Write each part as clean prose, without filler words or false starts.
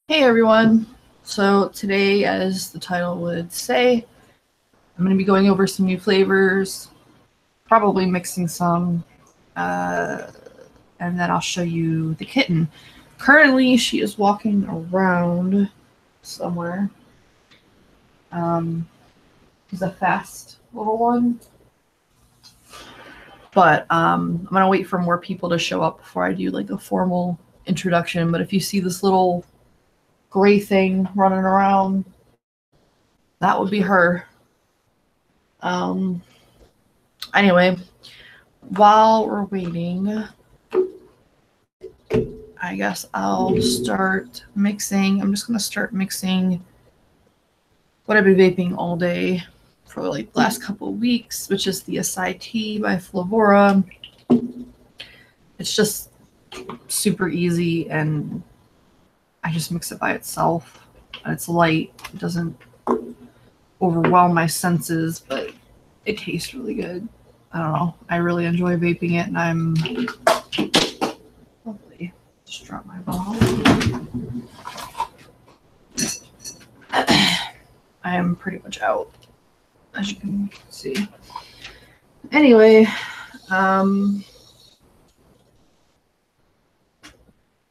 Hey everyone! So today, as the title would say, I'm going to be going over some new flavors, probably mixing some, and then I'll show you the kitten. Currently, she is walking around somewhere. She's a fast little one, but I'm going to wait for more people to show up before I do like a formal introduction. But if you see this little gray thing running around, that would be her. Anyway, while we're waiting, I guess I'll start mixing. I'm just going to start mixing what I've been vaping all day for like the last couple of weeks, which is the Acai Tea by Flavora. It's just super easy, and I just mix it by itself. It's light. It doesn't overwhelm my senses, but it tastes really good. I don't know. I really enjoy vaping it, and I'm lovely. Just drop my ball. I am pretty much out, as you can see. Anyway,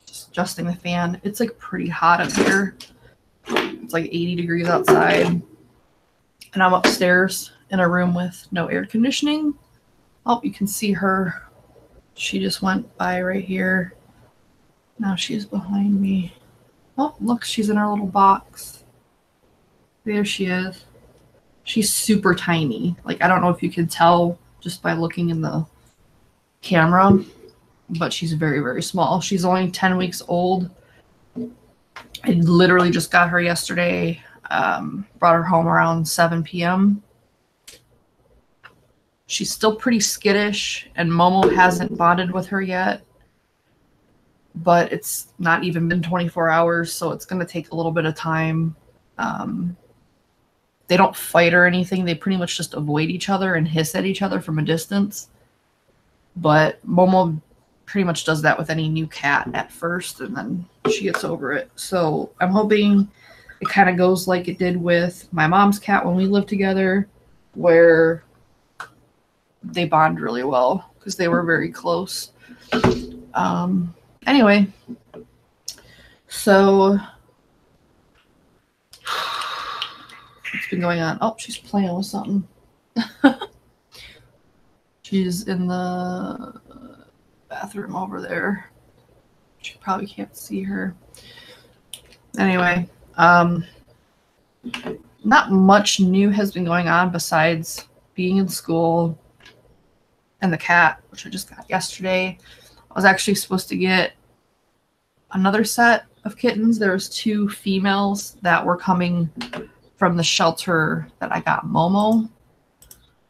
just adjusting the fan. It's like pretty hot up here. It's like 80 degrees outside, and I'm upstairs in a room with no air conditioning. Oh, you can see her. She just went by right here. Now she's behind me. Oh, look, she's in her little box. There she is. She's super tiny. Like, I don't know if you can tell just by looking in the camera, but she's very, very small. She's only 10 weeks old. I literally just got her yesterday. Brought her home around 7 p.m. She's still pretty skittish, and MoMo hasn't bonded with her yet. But it's not even been 24 hours, so it's going to take a little bit of time. They don't fight or anything. They pretty much just avoid each other and hiss at each other from a distance. But MoMo pretty much does that with any new cat at first, and then she gets over it. So I'm hoping it kind of goes like it did with my mom's cat when we lived together, where they bond really well because they were very close. Anyway, so what's been going on? Oh, she's playing with something. She's in the bathroom over there. You probably can't see her. Anyway, not much new has been going on besides being in school and the cat, which I just got yesterday. I was actually supposed to get another set of kittens. There was 2 females that were coming from the shelter that I got MoMo.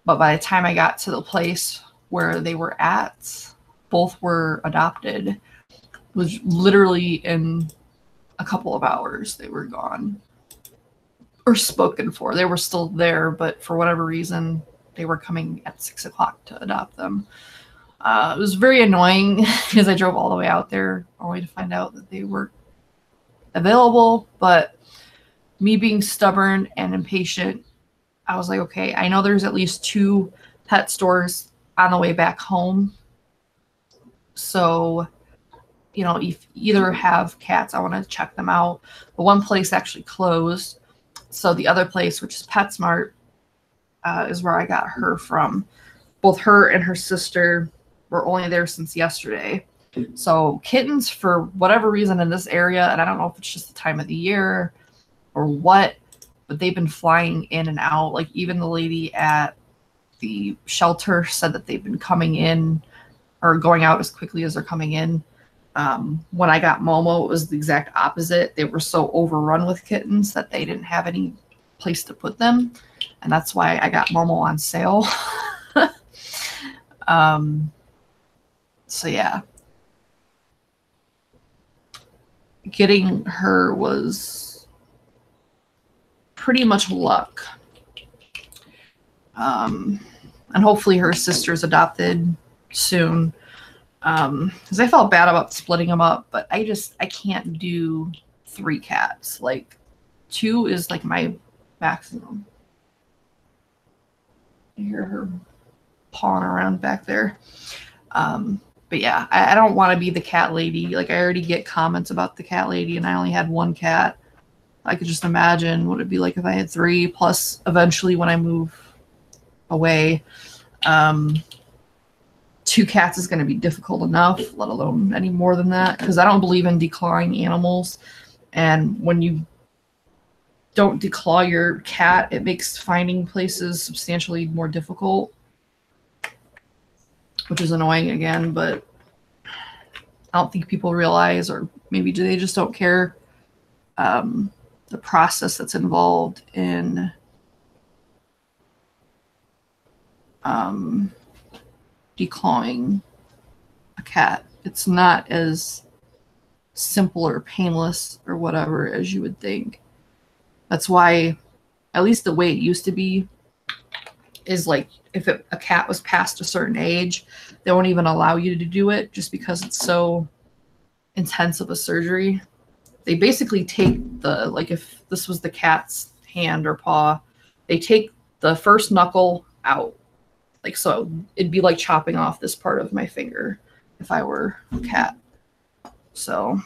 But by the time I got to the place where they were at, both were adopted. It was literally in a couple of hours they were gone or spoken for. They were still there, but for whatever reason, they were coming at 6 o'clock to adopt them. It was very annoying because I drove all the way out there only to find out that they weren't available. But me being stubborn and impatient, I was like, okay, I know there's at least 2 pet stores on the way back home. So, you know, if either have cats, I want to check them out. But one place actually closed. So the other place, which is PetSmart, is where I got her from. Both her and her sister were only there since yesterday. So kittens, for whatever reason in this area, and I don't know if it's just the time of the year or what, but they've been flying in and out. Like, even the lady at the shelter said that they've been coming in or going out as quickly as they're coming in. When I got MoMo, it was the exact opposite. They were so overrun with kittens that they didn't have any place to put them. And that's why I got MoMo on sale. So yeah. Getting her was pretty much luck. And hopefully her sister's adopted soon. Because I felt bad about splitting them up, but I can't do 3 cats. Like 2 is like my maximum. You hear her pawing around back there. But yeah, I don't want to be the cat lady. Like, I already get comments about the cat lady, and I only had 1 cat. I could just imagine what it'd be like if I had 3, plus eventually when I move away, 2 cats is going to be difficult enough, let alone any more than that, because I don't believe in declawing animals. And when you don't declaw your cat, it makes finding places substantially more difficult, which is annoying again, but I don't think people realize, or maybe they just don't care, the process that's involved in declawing a cat. It's not as simple or painless or whatever as you would think. That's why, at least the way it used to be, is like if a cat was past a certain age, they won't even allow you to do it just because it's so intense of a surgery. They basically take the, like if this was the cat's hand or paw, they take the first knuckle out. Like, so it'd be like chopping off this part of my finger if I were a cat. So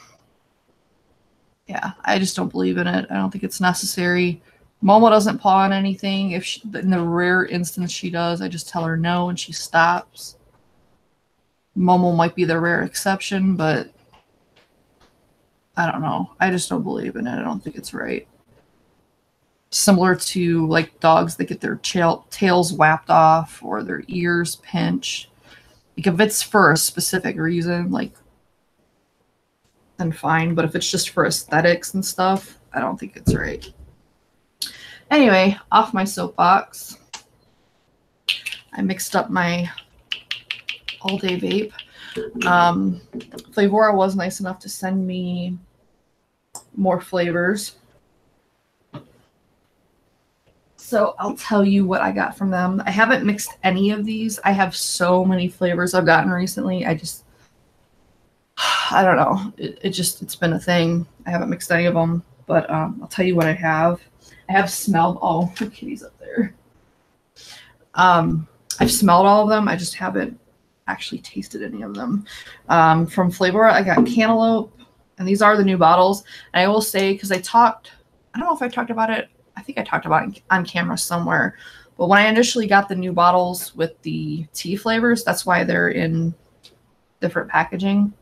yeah, I just don't believe in it. I don't think it's necessary. MoMo doesn't paw on anything. If she, in the rare instance she does, I just tell her no and she stops. MoMo might be the rare exception, but I don't know. I just don't believe in it. I don't think it's right. Similar to like dogs that get their tails whapped off or their ears pinched. Like if it's for a specific reason, like, then fine. But if it's just for aesthetics and stuff, I don't think it's right. Anyway, off my soapbox. I mixed up my all-day vape. Flavora was nice enough to send me more flavors. So I'll tell you what I got from them. I haven't mixed any of these. I have so many flavors I've gotten recently. I don't know. It's been a thing. I haven't mixed any of them, but I'll tell you what I have. I have smelled all the kitties up there. I've smelled all of them. I just haven't actually tasted any of them. From Flavora, I got cantaloupe, and these are the new bottles. And I will say, because I don't know if I talked about it. I think I talked about it on camera somewhere. But when I initially got the new bottles with the tea flavors, that's why they're in different packaging.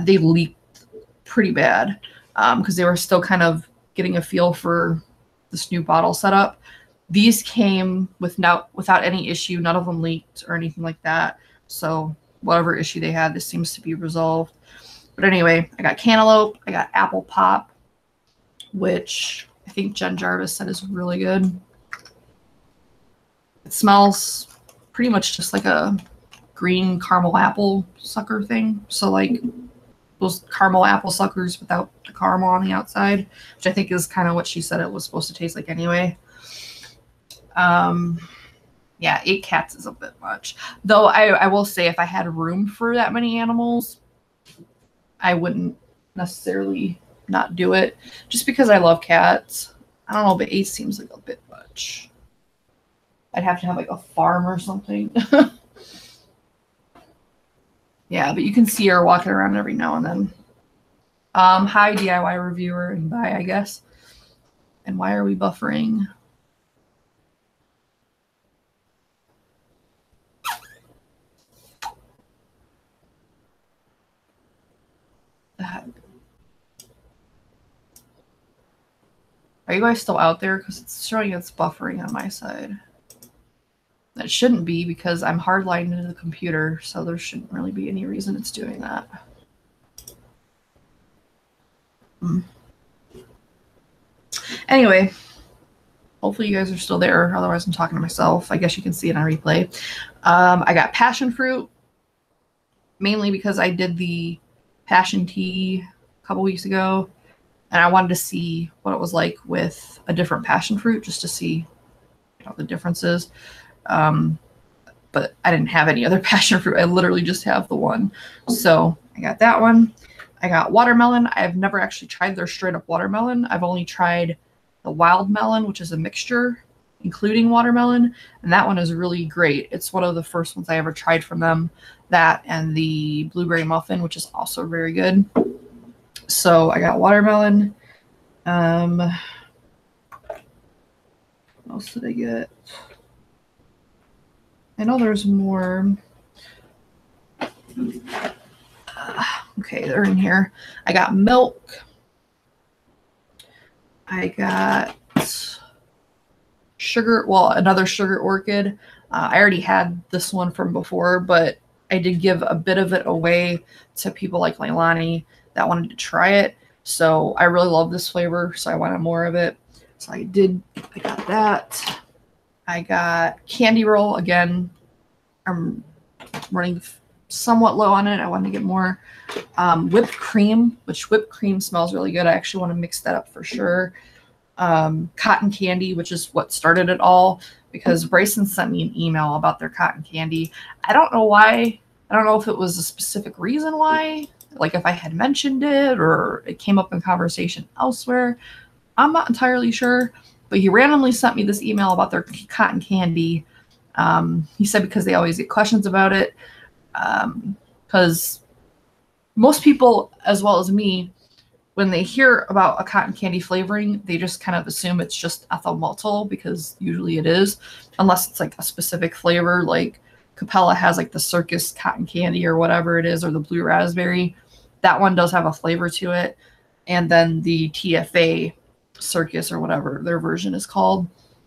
They leaked pretty bad because they were still kind of getting a feel for this new bottle setup. These came without any issue. None of them leaked or anything like that. So whatever issue they had, this seems to be resolved. But anyway, I got cantaloupe. I got apple pop, which I think Jen Jarvis said is really good. It smells pretty much just like a green caramel apple sucker thing. So like those caramel apple suckers without the caramel on the outside, which I think is kind of what she said it was supposed to taste like anyway. Yeah, 8 cats is a bit much. Though I will say if I had room for that many animals, I wouldn't necessarily not do it. Just because I love cats. I don't know, but 8 seems like a bit much. I'd have to have like a farm or something. Yeah, but you can see her walking around every now and then. Hi, DIY reviewer, and bye, I guess. And why are we buffering? Are you guys still out there? Because it's showing it's buffering on my side. That shouldn't be because I'm hardlined into the computer, so there shouldn't really be any reason it's doing that. Anyway, hopefully you guys are still there. Otherwise, I'm talking to myself. I guess you can see it on replay. I got passion fruit, mainly because I did the passion tea a couple weeks ago, and I wanted to see what it was like with a different passion fruit, just to see, you know, the differences. But I didn't have any other passion fruit. I literally just have the one. So I got that one. I got watermelon. I've never actually tried their straight up watermelon. I've only tried the wild melon, which is a mixture including watermelon, and that one is really great. It's one of the first ones I ever tried from them. That and the blueberry muffin, which is also very good. So I got watermelon. What else did I get? I know there's more. Okay, they're in here. I got milk. I got sugar, well, another sugar orchid. I already had this one from before, but I did give a bit of it away to people like Leilani that wanted to try it. So I really love this flavor, so I wanted more of it. So I got that. I got candy roll. Again, I'm running somewhat low on it. I wanted to get more. Whipped cream, which whipped cream smells really good. I actually want to mix that up for sure. Cotton candy, which is what started it all, because Bryson sent me an email about their cotton candy. I don't know why. I don't know if it was a specific reason why, like if I had mentioned it or it came up in conversation elsewhere. I'm not entirely sure, but he randomly sent me this email about their cotton candy. He said because they always get questions about it. Because most people, as well as me, when they hear about a cotton candy flavoring, they just kind of assume it's just ethyl maltol, because usually it is, unless it's like a specific flavor, like Capella has like the circus cotton candy or whatever it is, or the blue raspberry. That one does have a flavor to it. And then the TFA circus or whatever their version is called,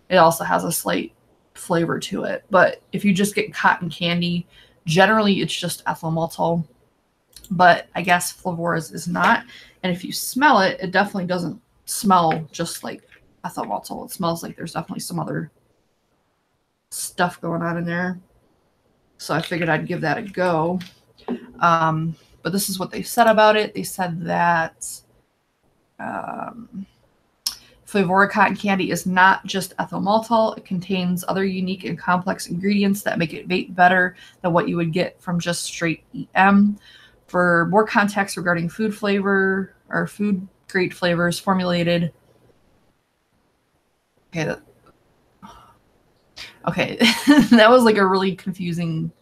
it also has a slight flavor to it. But if you just get cotton candy, generally it's just ethyl maltol. But I guess Flavora's is not. And if you smell it, it definitely doesn't smell just like ethyl maltol. It smells like there's definitely some other stuff going on in there. So I figured I'd give that a go. But this is what they said about it. They said that Flavora cotton candy is not just ethyl maltol. It contains other unique and complex ingredients that make it vape better than what you would get from just straight EM. For more context regarding food flavor or food grade flavors formulated. Okay, that was like a really confusing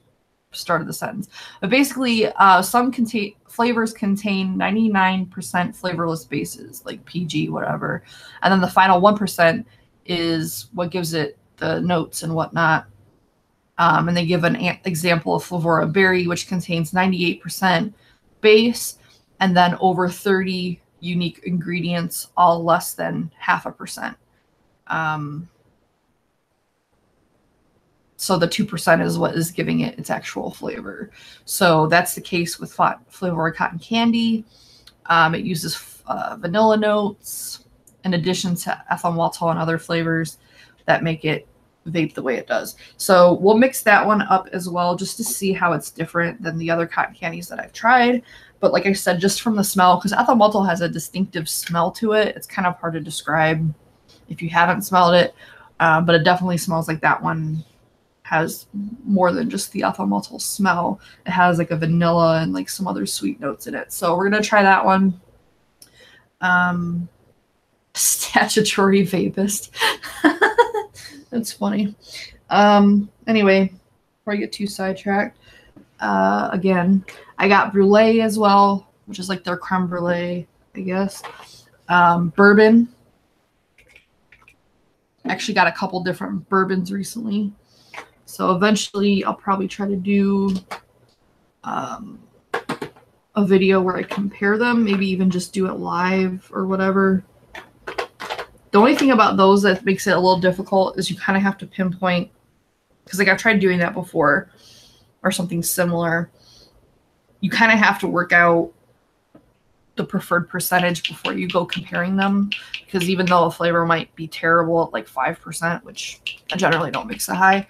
start of the sentence. But basically, some flavors contain 99% flavorless bases, like PG, whatever. And then the final 1% is what gives it the notes and whatnot. And they give an example of Flavora Berry, which contains 98% base and then over 30 unique ingredients, all less than 0.5%. So the 2% is what is giving it its actual flavor. So that's the case with Flavora cotton candy. It uses vanilla notes in addition to ethyl maltol and other flavors that make it vape the way it does. So we'll mix that one up as well, just to see how it's different than the other cotton candies that I've tried. But like I said, just from the smell, because ethyl maltol has a distinctive smell to it, it's kind of hard to describe if you haven't smelled it. But it definitely smells like that one has more than just the ethyl maltol smell. It has like a vanilla and like some other sweet notes in it. So we're gonna try that one. Statutory vapist. That's funny. Anyway, before I get too sidetracked, again, I got brulee as well, which is like their creme brulee, I guess. Bourbon. Actually got a couple different bourbons recently. So eventually I'll probably try to do a video where I compare them, maybe even just do it live or whatever. The only thing about those that makes it a little difficult is you kind of have to pinpoint, because like I've tried doing that before or something similar. You kind of have to work out the preferred percentage before you go comparing them, because even though a flavor might be terrible at like 5%, which I generally don't mix that high,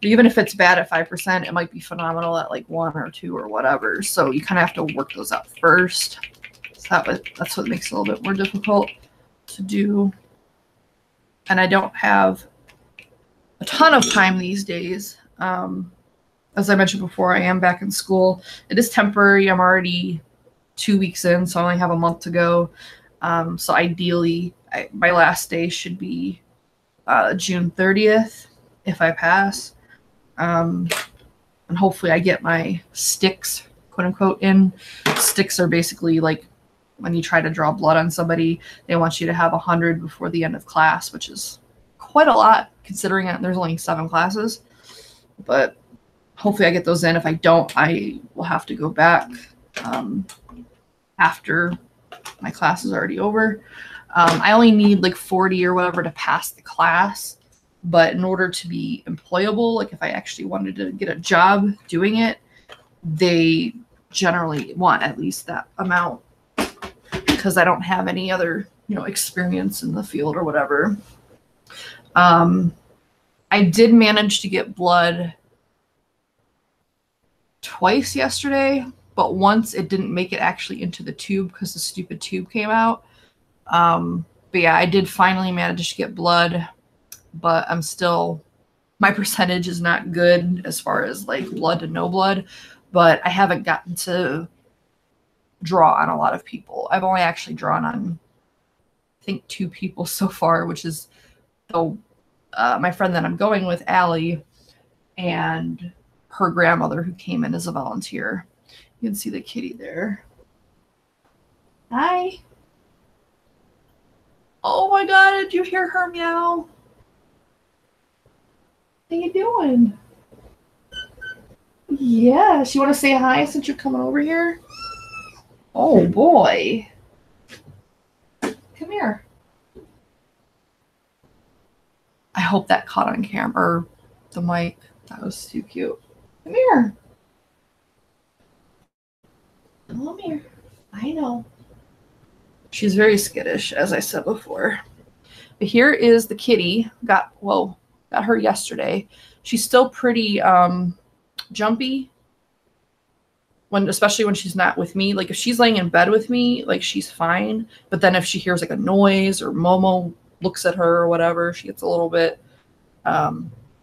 but even if it's bad at 5%, it might be phenomenal at like 1 or 2 or whatever. So you kind of have to work those out first. So that's what makes it a little bit more difficult to do. And I don't have a ton of time these days. As I mentioned before, I am back in school. It is temporary. I'm already 2 weeks in, so I only have a month to go. So ideally, my last day should be June 30th if I pass. And hopefully I get my sticks, quote unquote, in. Sticks are basically like when you try to draw blood on somebody, they want you to have 100 before the end of class, which is quite a lot considering that there's only 7 classes. But hopefully I get those in. If I don't, I will have to go back after my class is already over. I only need like 40 or whatever to pass the class. But in order to be employable, like if I actually wanted to get a job doing it, they generally want at least that amount because I don't have any other, experience in the field or whatever. I did manage to get blood twice yesterday, but once it didn't make it actually into the tube because the stupid tube came out. But yeah, I did finally manage to get blood, but my percentage is not good as far as like blood to no blood, but I haven't gotten to draw on a lot of people. I've only actually drawn on, I think, 2 people so far, which is my friend that I'm going with, Allie, and her grandmother who came in as a volunteer. You can see the kitty there. Hi. Oh my God, did you hear her meow? How you doing? Yes, you want to say hi since you're coming over here? Oh boy. Come here. I hope that caught on camera, or the mic. That was too cute. Come here. Come here. I know. She's very skittish, as I said before. But here is the kitty. Got her yesterday. She's still pretty jumpy, especially when she's not with me. Like if she's laying in bed with me, like she's fine. But then if she hears like a noise or MoMo looks at her or whatever, she gets a little bit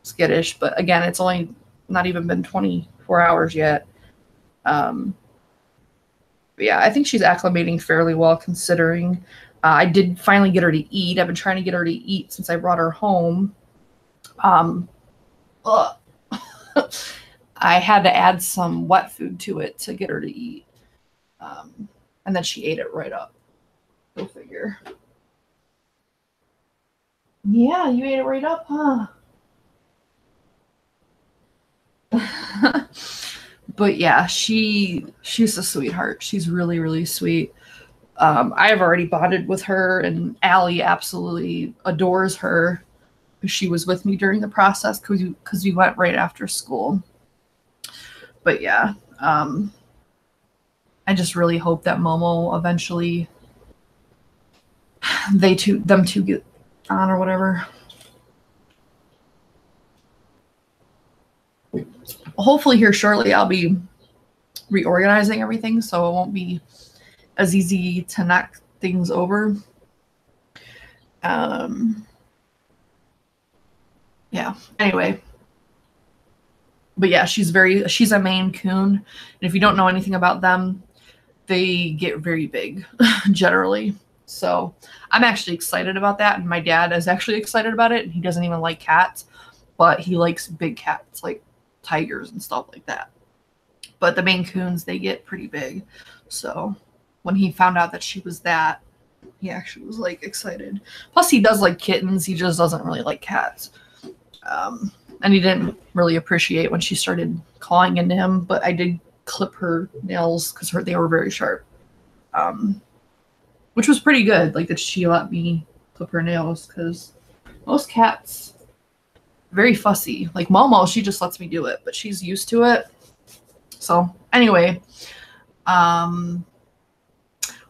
skittish. But again, it's only not even been 24 hours yet. But yeah, I think she's acclimating fairly well considering. I did finally get her to eat. I've been trying to get her to eat since I brought her home. I had to add some wet food to it to get her to eat. And then she ate it right up. Go figure. Yeah, you ate it right up, huh? But yeah, she's a sweetheart. She's really, really sweet. I have already bonded with her, and Allie absolutely adores her. She was with me during the process because we went right after school. But yeah, I just really hope that MoMo eventually them two get on or whatever. Hopefully here shortly I'll be reorganizing everything so it won't be as easy to knock things over. Yeah, anyway. But yeah, she's a Maine Coon. And if you don't know anything about them, they get very big generally. So I'm actually excited about that. And my dad is actually excited about it. And he doesn't even like cats, but he likes big cats like tigers and stuff like that. But the Maine Coons, they get pretty big. So when he found out that she was that, he actually was like excited. Plus he does like kittens. He just doesn't really like cats. And he didn't really appreciate when she started clawing into him, but I did clip her nails because they were very sharp. Which was pretty good, like that she let me clip her nails because most cats very fussy. Like MoMo, she just lets me do it, but she's used to it. So anyway,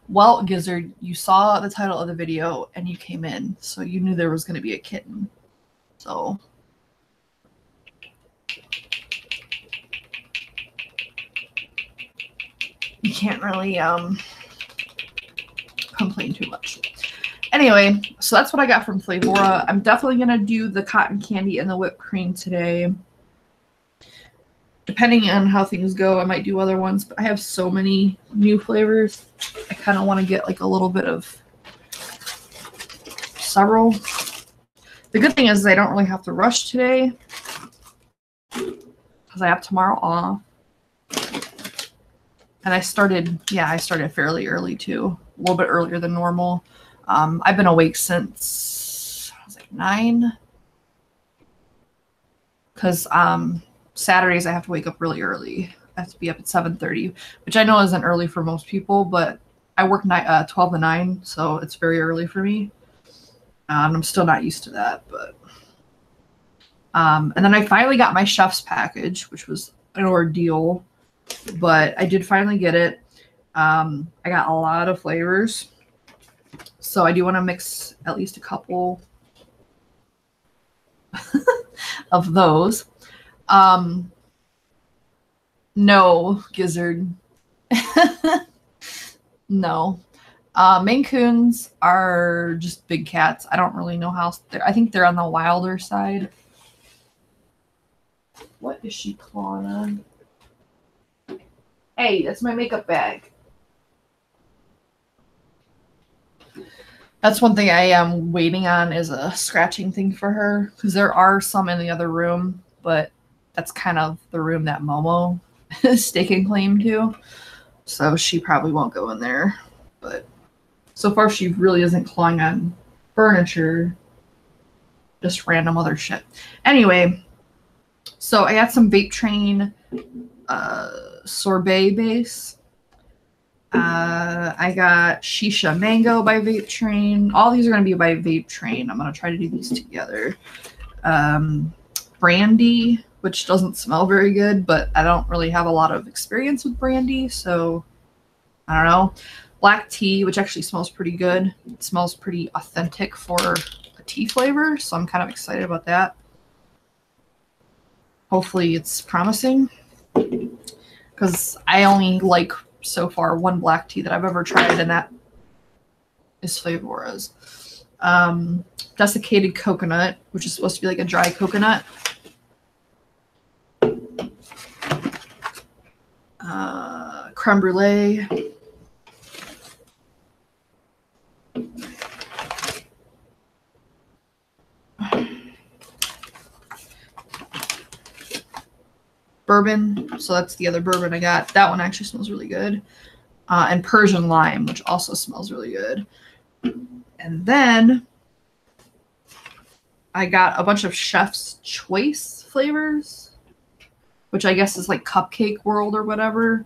well, Gizzard, you saw the title of the video and you came in, so you knew there was going to be a kitten. So you can't really complain too much. Anyway, so that's what I got from Flavora. I'm definitely going to do the cotton candy and the whipped cream today. depending on how things go, I might do other ones, but I have so many new flavors. I kind of want to get like a little bit of several. The good thing is I don't really have to rush today because I have tomorrow off. And I started fairly early too, a little bit earlier than normal. I've been awake since I was like 9. Because Saturdays I have to wake up really early. I have to be up at 7:30, which I know isn't early for most people, but I work 12 to 9, so it's very early for me. And I'm still not used to that, but and then I finally got my chef's package, which was an ordeal, but I did finally get it. I got a lot of flavors, so I do want to mix at least a couple of those. No, Gizzard. No. Maine Coons are just big cats. I don't really know how I think they're on the wilder side. What is she clawing on? Hey, that's my makeup bag. That's one thing I am waiting on, is a scratching thing for her, because there are some in the other room, but that's kind of the room that MoMo is staking claim to. So she probably won't go in there. But so far she really isn't clawing on furniture, just random other shit. Anyway, so I got some Vape Train sorbet base. I got Shisha Mango by Vape Train. All these are going to be by Vape Train. I'm going to try to do these together. Brandy, which doesn't smell very good, but I don't really have a lot of experience with brandy, so I don't know. Black tea, which actually smells pretty good. It smells pretty authentic for a tea flavor, so I'm kind of excited about that. Hopefully it's promising, because I only like so far one black tea that I've ever tried, and that is Flavora's. Desiccated coconut, which is supposed to be like a dry coconut. Creme brulee. Bourbon, so that's the other bourbon I got. That one actually smells really good. And Persian lime, which also smells really good. And then I got a bunch of Chef's Choice flavors, which I guess is like Cupcake World or whatever.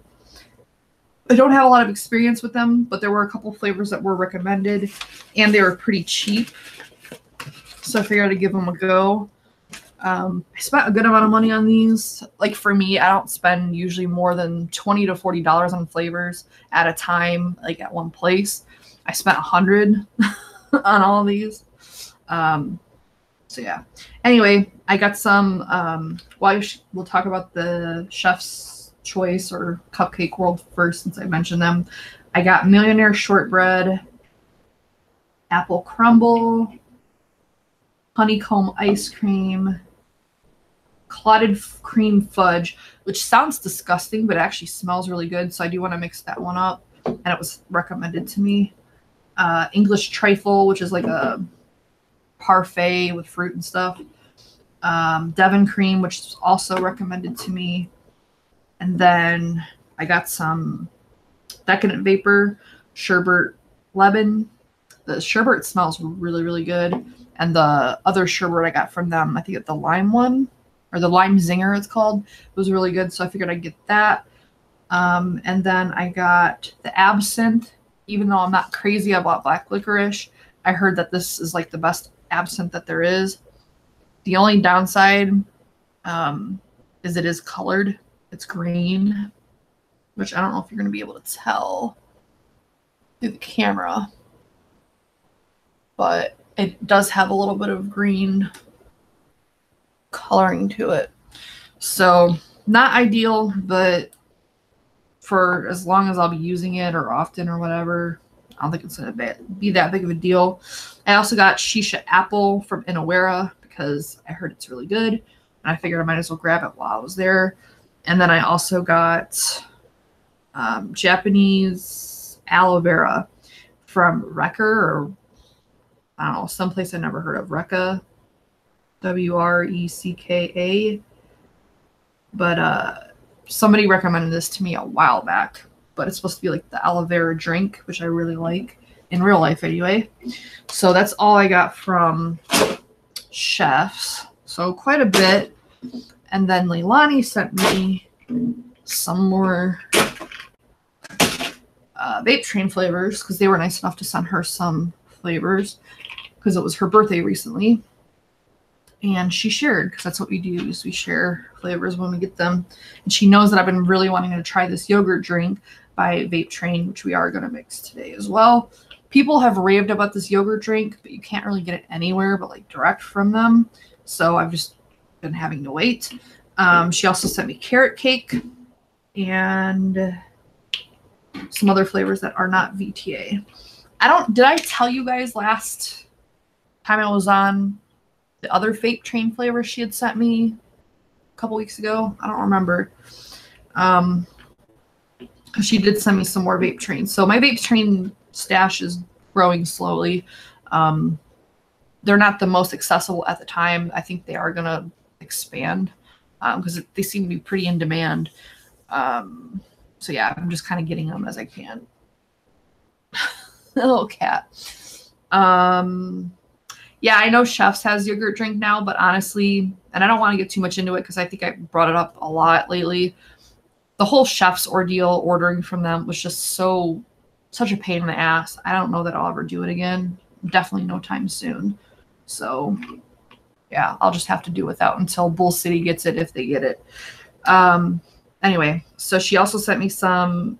I don't have a lot of experience with them, but there were a couple flavors that were recommended, and they were pretty cheap, so I figured I'd give them a go. I spent a good amount of money on these. Like for me, I don't spend usually more than $20 to $40 on flavors at a time, like at one place. I spent $100 on all of these. So yeah. Anyway, I got some. We'll talk about the Chef's Choice or Cupcake World first, since I mentioned them. I got Millionaire Shortbread, Apple Crumble, Honeycomb Ice Cream, Clotted Cream Fudge, which sounds disgusting, but it actually smells really good, so I do want to mix that one up, and it was recommended to me. English Trifle, which is like a parfait with fruit and stuff. Devon Cream, which is also recommended to me. And then I got some Decadent Vapor Sherbet Lemon. The sherbet smells really, really good. And the other sherbet I got from them, I think it's the lime one, or the lime zinger it's called, was really good, so I figured I'd get that. And then I got the absinthe. Even though I'm not crazy about black licorice, I heard that this is like the best absinthe that there is. The only downside is it is colored. It's green, which I don't know if you're going to be able to tell through the camera, but it does have a little bit of green coloring to it. So not ideal, but for as long as I'll be using it or often or whatever, I don't think it's going to be that big of a deal. I also got Shisha Apple from Inawera because I heard it's really good, and I figured I might as well grab it while I was there. And then I also got Japanese aloe vera from Wrecker, or I don't know, someplace I never heard of. Recca, WRECKA. But somebody recommended this to me a while back. But it's supposed to be like the aloe vera drink, which I really like in real life anyway. So that's all I got from Chefs. So quite a bit. And then Leilani sent me some more vape train flavors because they were nice enough to send her some flavors because it was her birthday recently. And she shared, because that's what we do, is we share flavors when we get them. And she knows that I've been really wanting to try this yogurt drink by Vape Train, which we are going to mix today as well. People have raved about this yogurt drink, but you can't really get it anywhere but like direct from them. So I've just been having to wait. She also sent me carrot cake and some other flavors that are not VTA. Did I tell you guys last time I was on the other Vape Train flavor she had sent me a couple weeks ago? I don't remember. She did send me some more Vape Train. So my Vape Train stash is growing slowly. They're not the most accessible at the time. I think they are going to expand because they seem to be pretty in demand. So yeah, I'm just kind of getting them as I can. The little cat. Yeah, I know Chef's has yogurt drink now, but honestly, and I don't want to get too much into it because I think I brought it up a lot lately. The whole Chef's ordeal ordering from them was just such a pain in the ass. I don't know that I'll ever do it again. Definitely no time soon. So yeah, I'll just have to do without until Bull City gets it if they get it. Anyway, so she also sent me some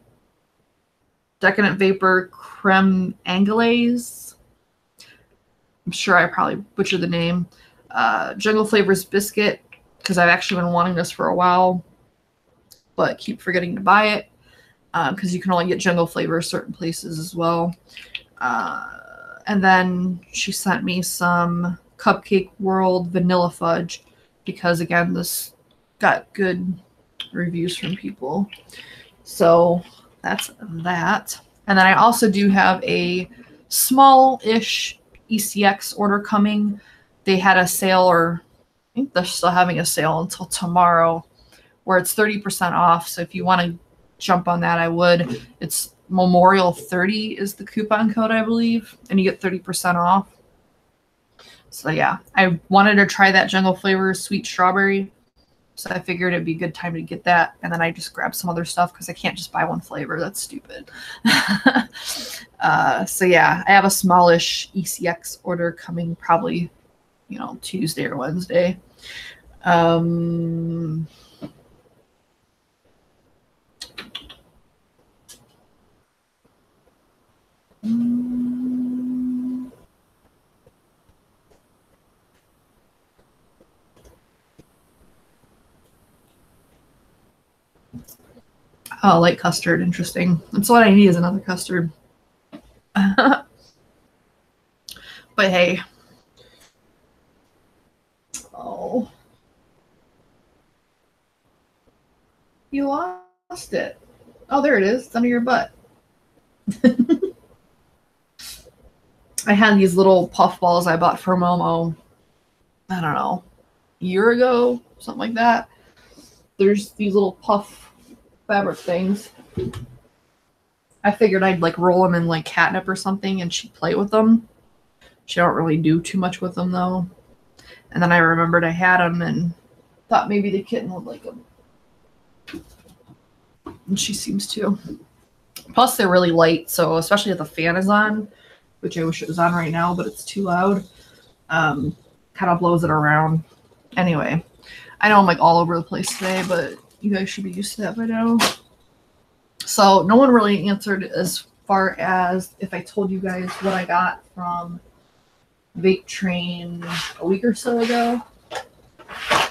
Decadent Vapor Creme Anglaise. I'm sure I probably butchered the name. Jungle Flavors Biscuit, because I've actually been wanting this for a while, but keep forgetting to buy it because you can only get Jungle Flavors certain places as well. And then she sent me some Cupcake World Vanilla Fudge because, again, this got good reviews from people. So that's that. And then I also do have a small-ish ECX order coming. They had a sale, or I think they're still having a sale until tomorrow, where it's 30% off. So if you want to jump on that, I would. It's Memorial 30 is the coupon code, I believe, and you get 30% off. So yeah, I wanted to try that Jungle Flavor Sweet Strawberry, so I figured it'd be a good time to get that. And then I just grabbed some other stuff because I can't just buy one flavor. That's stupid. So yeah, I have a smallish ECX order coming probably, Tuesday or Wednesday. Oh, light custard. Interesting. That's what I need, is another custard. But hey. Oh. You lost it. Oh, there it is. It's under your butt. I had these little puff balls I bought for MoMo, I don't know, a year ago, something like that. There's these little puff fabric things. I figured I'd like roll them in like catnip or something and she'd play with them. She don't really do too much with them though. And then I remembered I had them and thought maybe the kitten would like them. And she seems to. Plus they're really light, so especially if the fan is on, which I wish it was on right now, but it's too loud, kind of blows it around. Anyway, I know I'm like all over the place today, but you guys should be used to that by now. So no one really answered as far as if I told you guys what I got from Vape Train a week or so ago.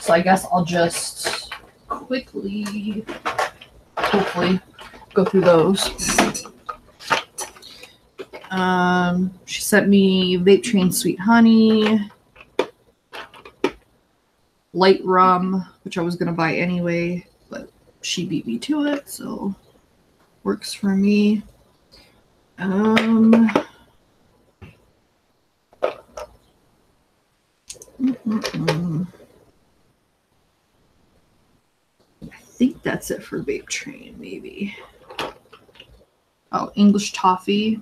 So I guess I'll just quickly, hopefully, go through those. She sent me Vape Train Sweet Honey, Light Rum, which I was going to buy anyway, but she beat me to it, so works for me. I think that's it for Vape Train, maybe. Oh, English toffee.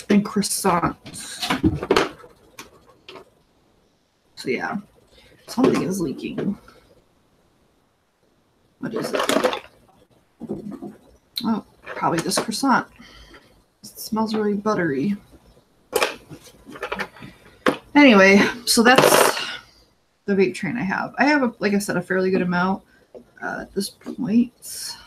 And croissants. So yeah, something is leaking. What is it? Oh, probably this croissant. It smells really buttery. Anyway, so that's the vape train I have. I have, like I said, a fairly good amount at this point.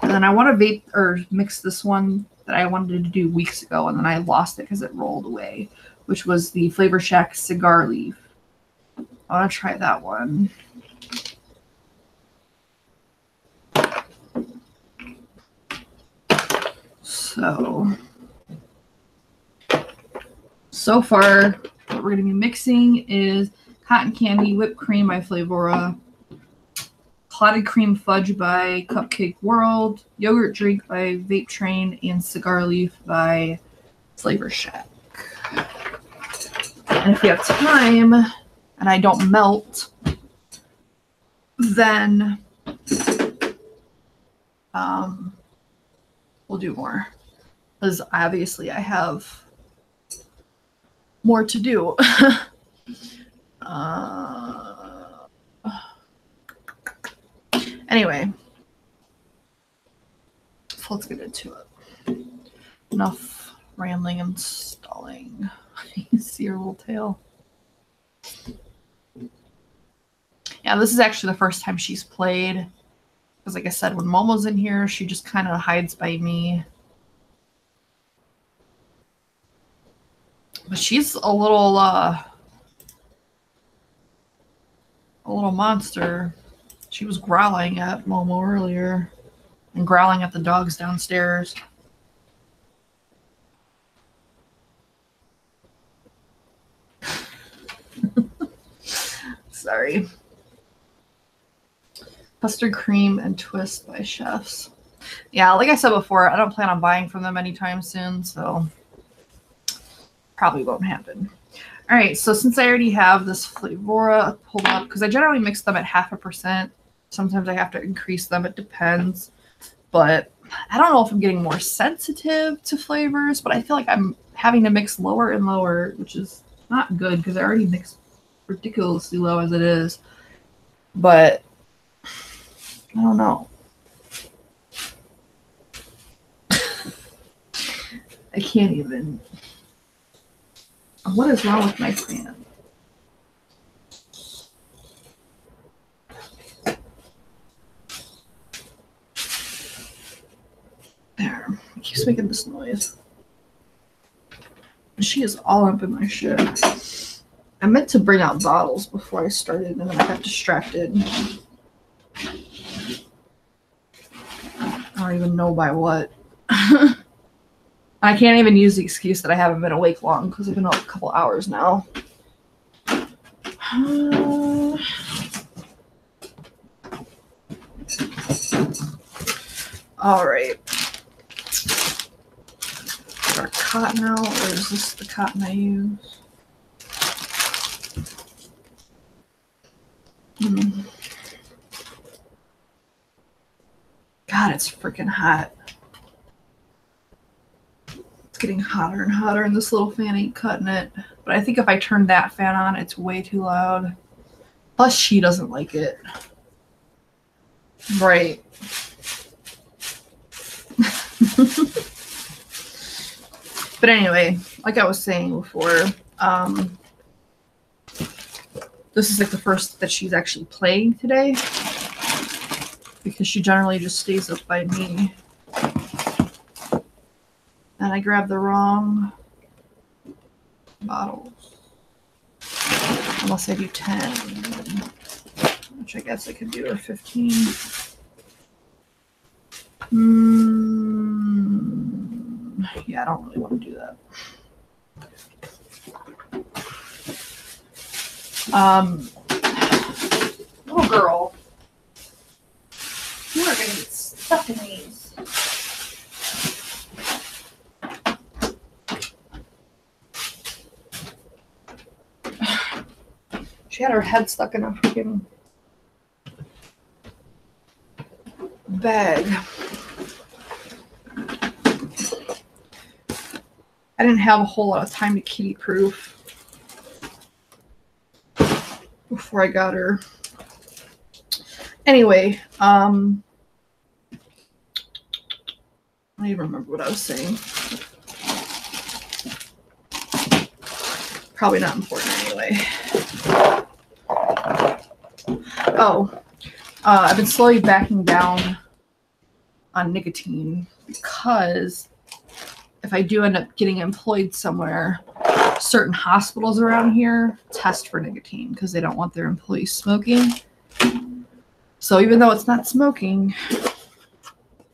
And then I want to vape or mix this one that I wanted to do weeks ago, and then I lost it because it rolled away, which was the Flavor Shack Cigar Leaf. I want to try that one. So far, what we're going to be mixing is Cotton Candy Whipped Cream by Flavora, Clotted Cream Fudge by Cupcake World, Yogurt Drink by Vape Train, and Cigar Leaf by Flavor Shack. And if we have time and I don't melt, then we'll do more. Because obviously I have more to do. Anyway, so let's get into it. Enough rambling and stalling. You see her little tail. Yeah, this is actually the first time she's played. Because like I said, when MoMo's in here, she just kind of hides by me. But she's a little monster. She was growling at MoMo earlier and growling at the dogs downstairs. Sorry. Custard Cream and Twist by Chefs. Yeah, like I said before, I don't plan on buying from them anytime soon, so probably won't happen. All right, so since I already have this Flavora pulled up, because I generally mix them at 0.5%. Sometimes I have to increase them. It depends. But I don't know if I'm getting more sensitive to flavors, but I feel like I'm having to mix lower and lower, which is not good because I already mixed ridiculously low as it is. But I don't know. I can't even. What is wrong with my fan? There. It keeps making this noise. She is all up in my shit. I meant to bring out bottles before I started, and then I got distracted. I don't even know by what. I can't even use the excuse that I haven't been awake long because I've been up a couple hours now. All right. Is our cotton out, or is this the cotton I use? God, it's freaking hot. It's getting hotter and hotter, and this little fan ain't cutting it. But I think if I turn that fan on, it's way too loud. Plus, she doesn't like it. Right. But anyway, like I was saying before, this is like the first that she's actually playing today. Because she generally just stays up by me. And I grabbed the wrong bottles. Unless I do 10. Which I guess I could do, or 15. Yeah, I don't really want to do that. Little girl, you are going to get stuck in these. She had her head stuck in a freaking bag. I didn't have a whole lot of time to kitty proof before I got her. Anyway, I don't even remember what I was saying. Probably not important anyway. Oh, I've been slowly backing down on nicotine because if I do end up getting employed somewhere, certain hospitals around here test for nicotine because they don't want their employees smoking. So even though it's not smoking,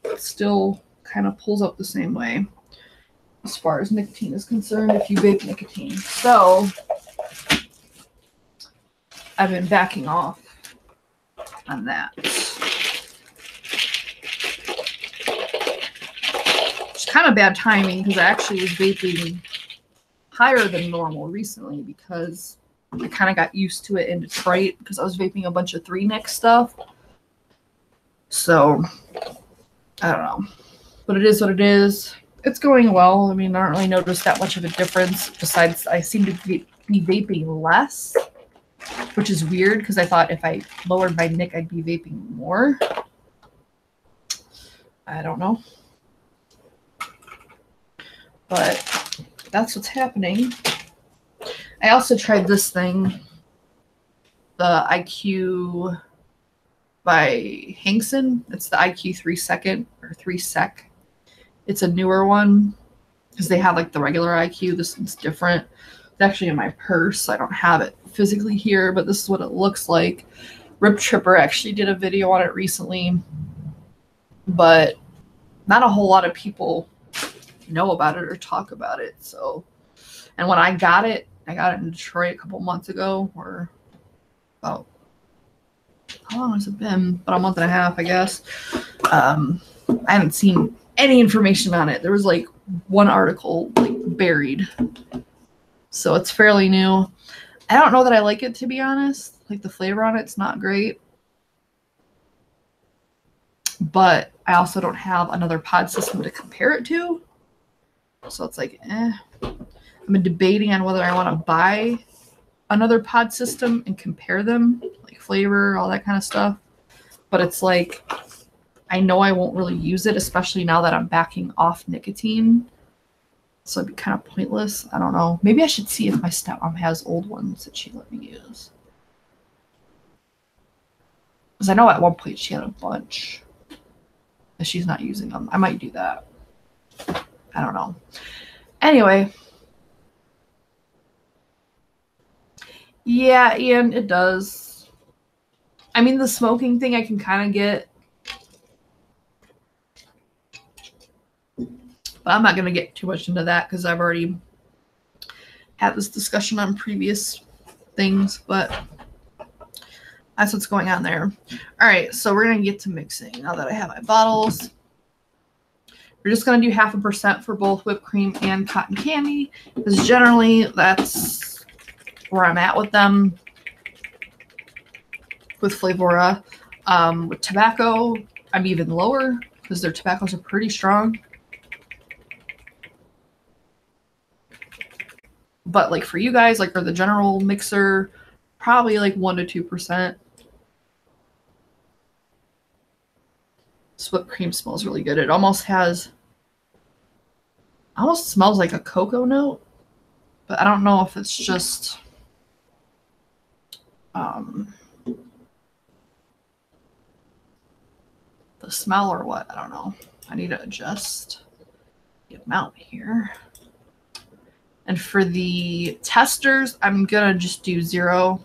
it still kind of pulls up the same way as far as nicotine is concerned if you vape nicotine. So I've been backing off on that. It's kind of bad timing because I actually was vaping higher than normal recently because I kind of got used to it in Detroit because I was vaping a bunch of 3-nic stuff. So I don't know, but it is what it is. It's going well. I mean, I don't really notice that much of a difference besides I seem to be vaping less, which is weird because I thought if I lowered my nic, I'd be vaping more. I don't know. But that's what's happening. I also tried this thing, the IQ by Hangson. It's the IQ 3 second or 3 sec. It's a newer one because they have like the regular IQ. This one's different. It's actually in my purse. I don't have it physically here, but this is what it looks like. Rip Tripper actually did a video on it recently, but not a whole lot of people know about it or talk about it. So, and when I got it in Detroit a couple months ago, or about, how long has it been? About a month and a half, I guess. I haven't seen any information on it. There was like one article like buried. So it's fairly new. I don't know that I like it, to be honest. Like the flavor on it's not great. But I also don't have another pod system to compare it to. So it's like, I've been debating on whether I want to buy another pod system and compare them, like flavor, all that kind of stuff. But it's like, I know I won't really use it, especially now that I'm backing off nicotine. So it'd be kind of pointless. I don't know. Maybe I should see if my stepmom has old ones that she let me use. Because I know at one point she had a bunch. But she's not using them. I might do that. I don't know. Anyway. Yeah, Ian, it does. I mean, the smoking thing I can kind of get. But I'm not going to get too much into that because I've already had this discussion on previous things. But that's what's going on there. All right, so we're going to get to mixing now that I have my bottles. We're just going to do 0.5% for both whipped cream and cotton candy because generally that's where I'm at with them. With Flavora. With tobacco, I'm even lower because their tobaccos are pretty strong. But like for you guys, like for the general mixer, probably like 1 to 2%. This whipped cream smells really good. It almost smells like a cocoa note, but I don't know if it's just the smell or what. I don't know. I need to adjust the amount here. And for the testers, I'm gonna just do 0.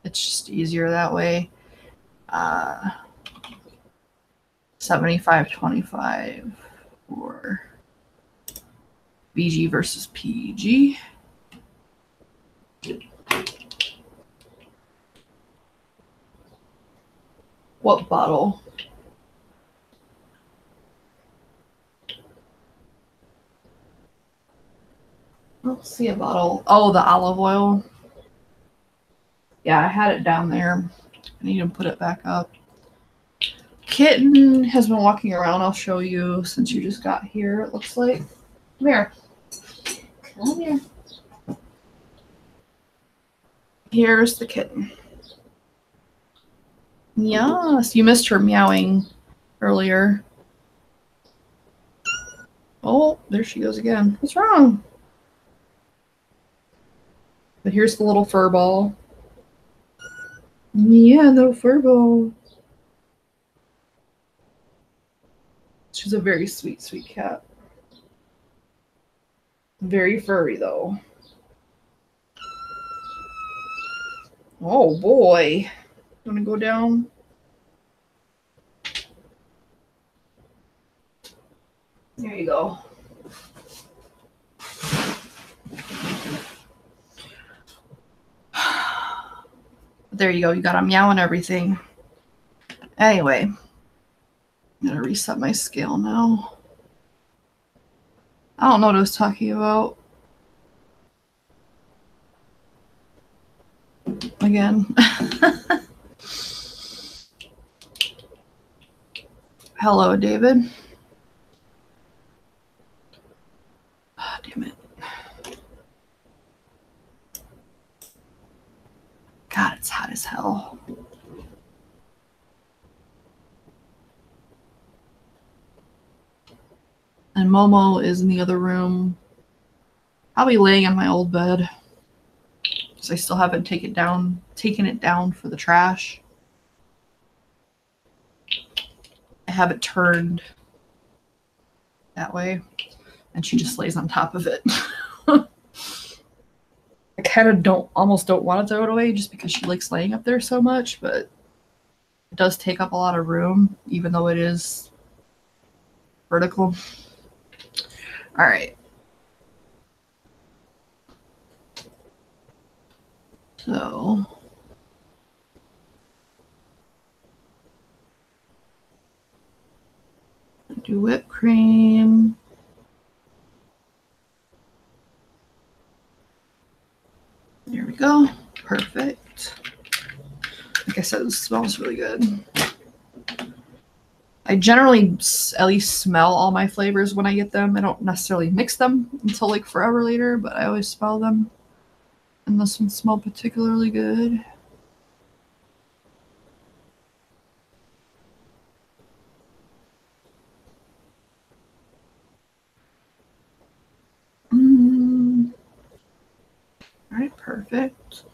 It's just easier that way. 75-25 for VG versus PG. What bottle? I don't see a bottle. Oh, the olive oil. Yeah, I had it down there. I need to put it back up. Kitten has been walking around. I'll show you since you just got here, it looks like. Come here. Come here. Here's the kitten. Yes, you missed her meowing earlier. Oh, there she goes again. What's wrong? But here's the little fur ball. Yeah, little fur ball. She's a very sweet, sweet cat. Very furry, though. Oh, boy. Want to go down? There you go. There you go. You got a meow and everything. Anyway, I'm going to reset my scale now. I don't know what I was talking about. Again. Hello, David. Oh, damn it. God, it's hot as hell. And Momo is in the other room. Probably laying on my old bed. Because I still haven't taken it down for the trash. I have it turned that way. And she just lays on top of it. I kind of almost don't want to throw it away just because she likes laying up there so much, but it does take up a lot of room, even though it is vertical. All right. So do whipped cream. There we go. Perfect. Like I said, it smells really good. I generally at least smell all my flavors when I get them. I don't necessarily mix them until like forever later, but I always smell them. And this one smelled particularly good. All right, perfect.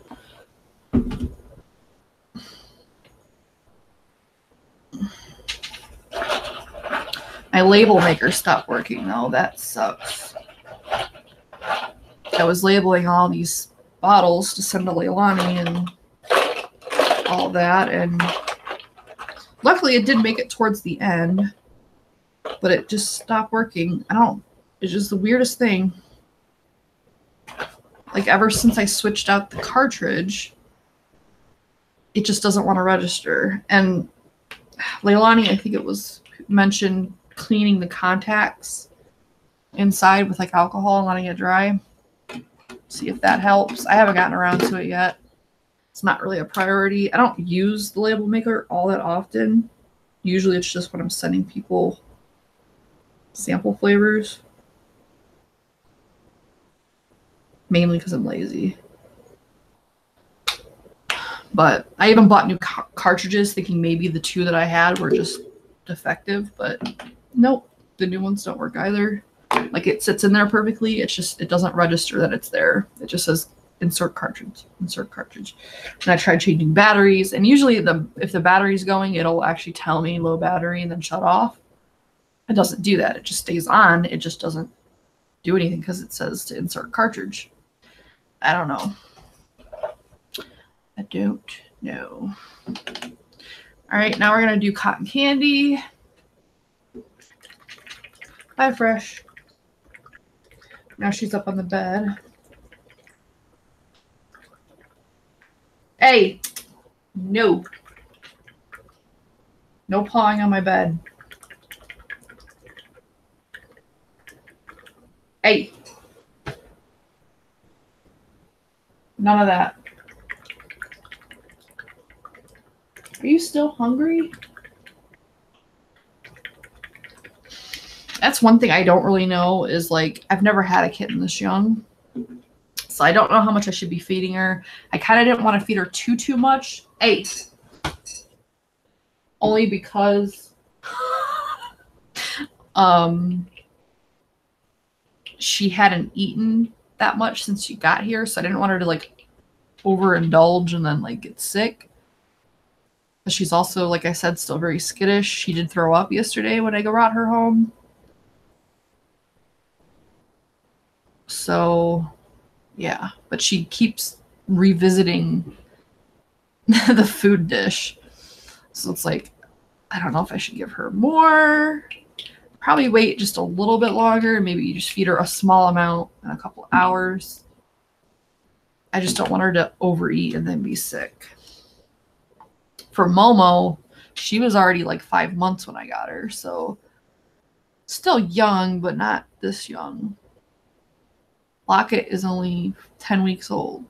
My label maker stopped working though. That sucks. I was labeling all these bottles to send to Leilani and all that, and luckily it did make it towards the end, but it just stopped working. It's just the weirdest thing. Like ever since I switched out the cartridge, it just doesn't want to register. And Leilani, I think it was mentioned cleaning the contacts inside with like alcohol and letting it dry. See if that helps. I haven't gotten around to it yet. It's not really a priority. I don't use the label maker all that often. Usually it's just when I'm sending people sample flavors. Mainly because I'm lazy. But I even bought new cartridges thinking maybe the two that I had were just defective, but nope, the new ones don't work either. Like it sits in there perfectly. It's just, it doesn't register that it's there. It just says insert cartridge, insert cartridge. And I tried changing batteries, and usually if the battery's going, it'll actually tell me low battery and then shut off. It doesn't do that. It just stays on. It just doesn't do anything because it says to insert cartridge. I don't know. I don't know. All right, now we're going to do cotton candy. Bye, Fresh. Now she's up on the bed. Hey, no. No pawing on my bed. Hey. None of that. Are you still hungry? That's one thing I don't really know is like, I've never had a kitten this young. So I don't know how much I should be feeding her. I kind of didn't want to feed her too much. Hey. Only because she hadn't eaten that much since she got here. So I didn't want her to like overindulge and then like get sick. But she's also, like I said, still very skittish. She did throw up yesterday when I brought her home. So, yeah. But she keeps revisiting the food dish. So it's like, I don't know if I should give her more. Probably wait just a little bit longer. Maybe you just feed her a small amount in a couple hours. I just don't want her to overeat and then be sick. For MoMo, she was already like 5 months when I got her. So still young, but not this young. Locket is only 10 weeks old.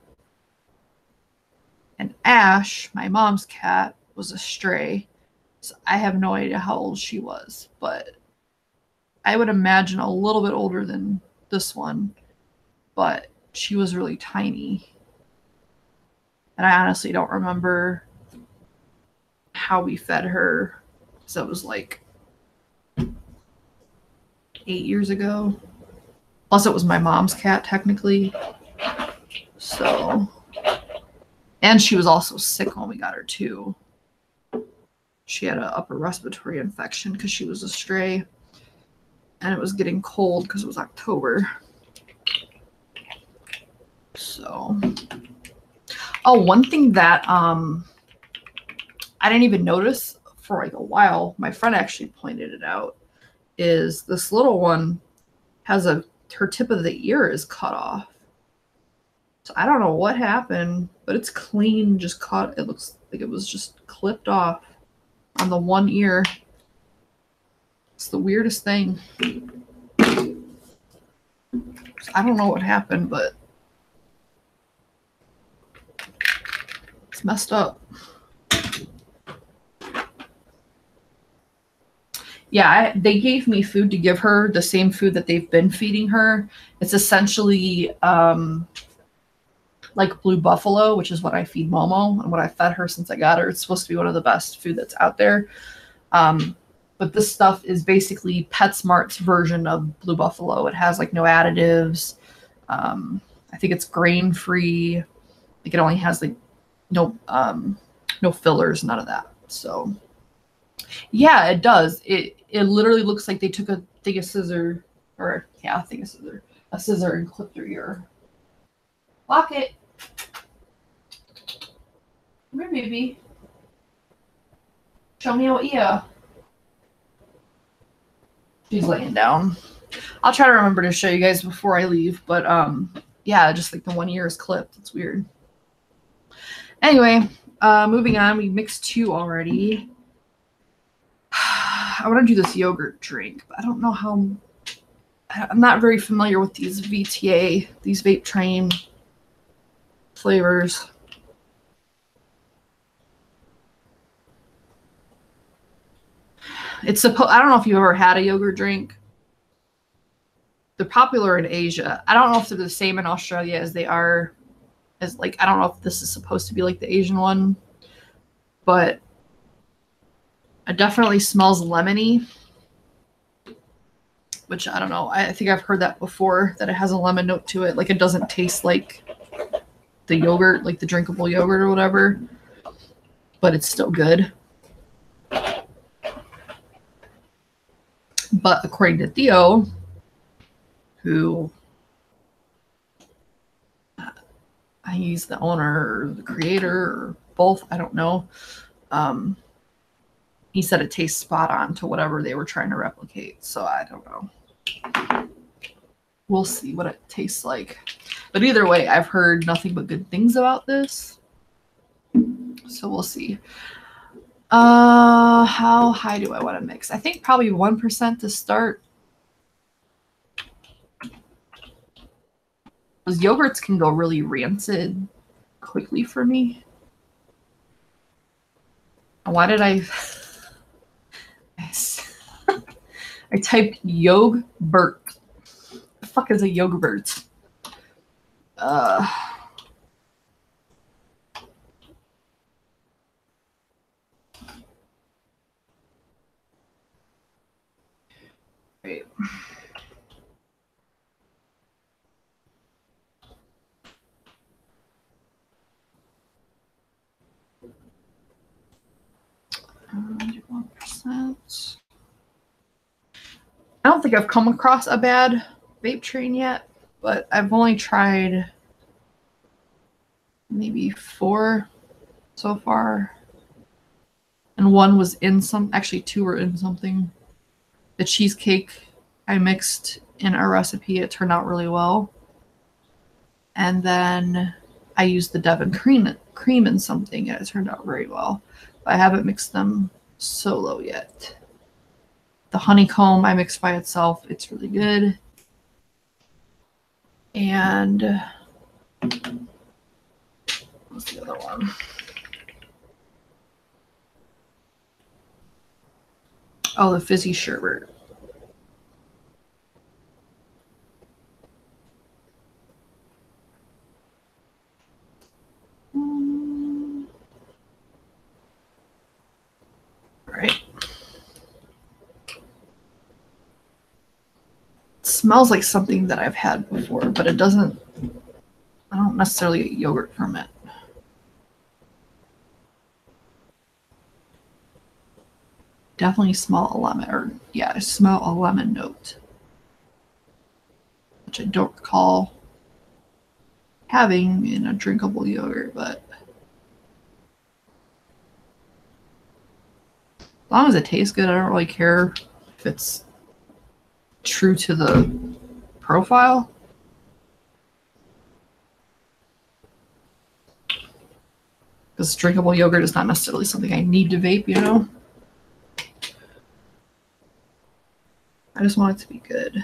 And Ash, my mom's cat, was a stray. So I have no idea how old she was, but I would imagine a little bit older than this one, but she was really tiny. And I honestly don't remember how we fed her, because that was like 8 years ago. Plus it was my mom's cat technically. So, and she was also sick when we got her too. She had an upper respiratory infection because she was a stray. And it was getting cold because it was October. So, oh, one thing that I didn't even notice for like a while, my friend actually pointed it out, is this little one has her tip of the ear is cut off. So I don't know what happened, but it's clean, just cut. It looks like it was just clipped off on the one ear. It's the weirdest thing. I don't know what happened, but it's messed up. Yeah, they gave me food to give her, the same food that they've been feeding her. It's essentially like Blue Buffalo, which is what I feed MoMo and what I fed her since I got her. It's supposed to be one of the best food that's out there. But this stuff is basically PetSmart's version of Blue Buffalo. It has like no additives. I think it's grain-free. Like it only has like no fillers, none of that. So yeah, it does. It literally looks like they took a thing of scissor, or yeah, a scissor and clipped her ear. Locket. Come here, baby. Show me your ear. She's laying down. I'll try to remember to show you guys before I leave, but yeah, just like the one ear is clipped. It's weird. Anyway, moving on. We mixed 2 already. I want to do this yogurt drink, but I don't know how. I'm not very familiar with these VTA, these vape train flavors. It's supposed. I don't know if you've ever had a yogurt drink. They're popular in Asia. I don't know if they're the same in Australia as they are, as like, I don't know if this is supposed to be like the Asian one, but it definitely smells lemony, which I don't know. I think I've heard that before, that it has a lemon note to it. Like it doesn't taste like the yogurt, like the drinkable yogurt or whatever, but it's still good. But according to Theo, who he's the owner or the creator or both, I don't know. He said it tastes spot on to whatever they were trying to replicate. So I don't know. We'll see what it tastes like. But either way, I've heard nothing but good things about this. So we'll see. How high do I want to mix? I think probably 1% to start. Those yogurts can go really rancid quickly for me. Why did I typed yogurt. The fuck is a yogurt? Wait. %. I don't think I've come across a bad vape train yet, but I've only tried maybe 4 so far. And one was in some, actually 2 were in something. The cheesecake I mixed in our recipe, it turned out really well. And then I used the Devon cream in something, and it turned out very well. But I haven't mixed them solo yet. The honeycomb I mixed by itself. It's really good. And what's the other one? Oh, the fizzy sherbet. Right. It smells like something that I've had before, but it doesn't. I don't necessarily get yogurt from it. Definitely smell a lemon, or yeah, I smell a lemon note, which I don't recall having in a drinkable yogurt, but as long as it tastes good, I don't really care if it's true to the profile. Because drinkable yogurt is not necessarily something I need to vape, you know? I just want it to be good.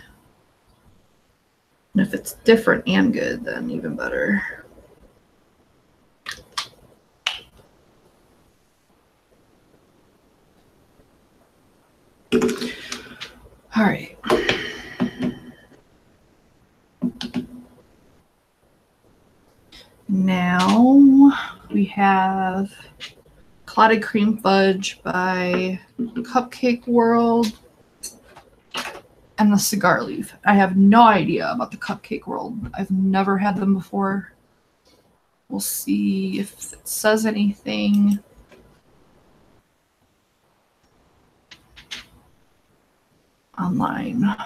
And if it's different and good, then even better. All right. Now we have Clotted Cream Fudge by Cupcake World and the Cigar Leaf. I have no idea about the Cupcake World. I've never had them before. We'll see if it says anything. Online.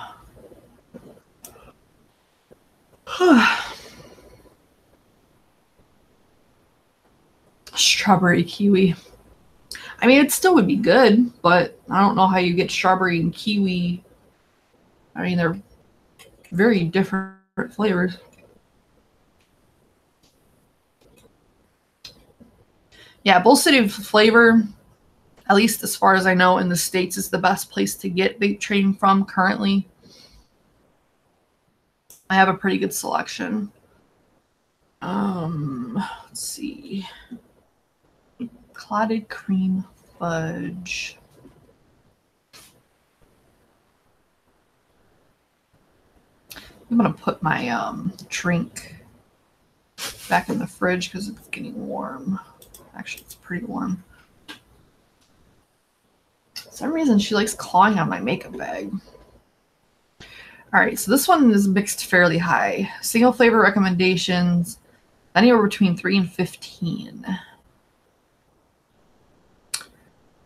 Strawberry kiwi. I mean, it still would be good, but I don't know how you get strawberry and kiwi. I mean, they're very different flavors. Yeah, Bull City flavor, at least as far as I know, in the States is the best place to get vape train from currently. I have a pretty good selection. Let's see. Clotted Cream Fudge. I'm gonna put my drink back in the fridge because it's getting warm. Actually, it's pretty warm. For some reason, she likes clawing on my makeup bag. All right, so this one is mixed fairly high. Single flavor recommendations, anywhere between 3 and 15.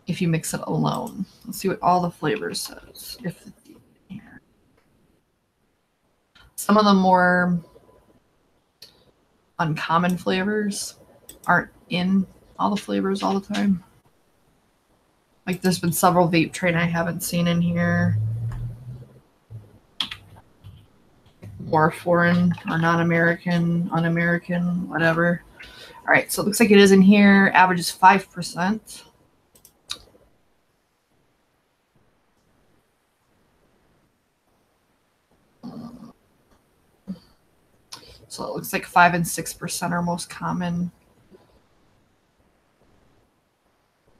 If you mix it alone. Let's see what all the flavors says. Some of the more uncommon flavors aren't in all the flavors all the time. Like there's been several vape train I haven't seen in here. More foreign or non-American, un-American, whatever. All right, so it looks like it is in here. Average is 5%. So it looks like 5 and 6% are most common.